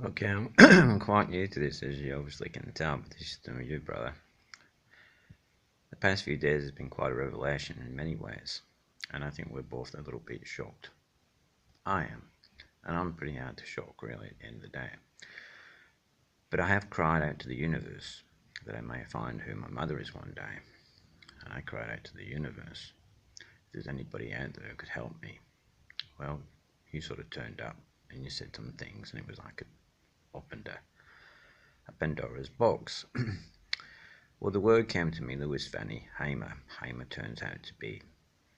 Okay, I'm quite new to this, as you obviously can tell, but this is to you, brother. The past few days has been quite a revelation in many ways, and I think we're both a little bit shocked. I am, and I'm pretty hard to shock, really, at the end of the day. But I have cried out to the universe that I may find who my mother is one day. And I cried out to the universe if there's anybody out there who could help me. Well, you sort of turned up, and you said some things, and it was like it opened a Pandora's box. Well, the word came to me, Lewis Fanny Hamer. Hamer turns out to be,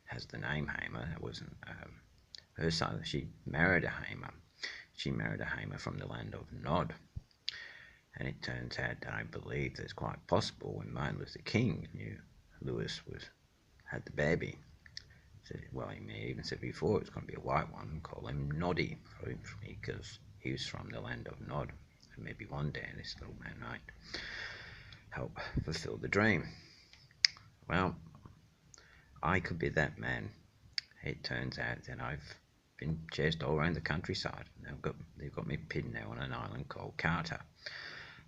has the name Hamer. It wasn't her son. She married a Hamer. She married a Hamer from the land of Nod. And it turns out, I believe, that it's quite possible when Martin Luther King knew Lewis had the baby. Well, he may even said before it was going to be a white one, and call him Noddy, because he was from the land of Nod. And maybe one day this little man might help fulfill the dream. Well, I could be that man. It turns out that I've been chased all around the countryside. They've got me pinned now on an island called Carter.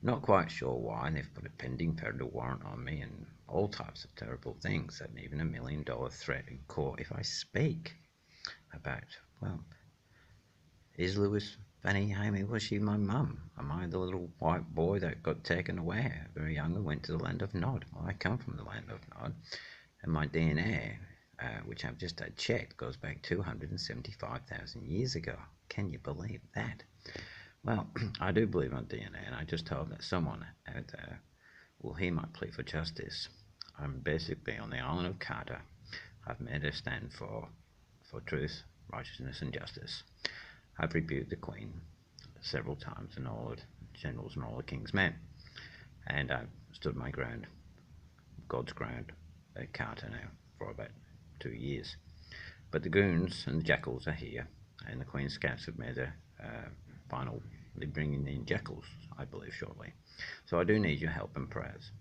Not quite sure why. They've put a pending federal warrant on me and all types of terrible things, and even $1 million threat in court if I speak about, well, is Lewis Fanny Amy, was she my mum? Am I the little white boy that got taken away very young and went to the land of Nod? Well, I come from the land of Nod, and my DNA, which I've just had checked, goes back 275,000 years ago. Can you believe that? Well, I do believe on DNA, and I just hope that someone out there will hear my plea for justice. I'm basically on the island of Carter. I've made a stand for truth, righteousness, and justice. I've rebuked the Queen several times and all the generals and all the king's men, and I've stood my ground, God's ground, at Carter now for about 2 years. But the goons and the jackals are here, and the Queen's scouts have made a finally bringing in jackals, I believe, shortly. So I do need your help and prayers.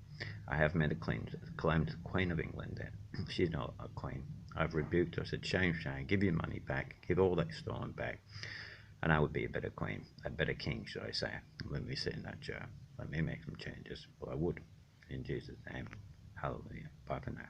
I have made a claim to the Queen of England that she's not a queen. I've rebuked her, said, shame, shame, give your money back, give all that stolen back, and I would be a better queen, a better king, should I say. Let me sit in that chair. Let me make some changes. Well, I would. In Jesus' name. Hallelujah. Bye for now.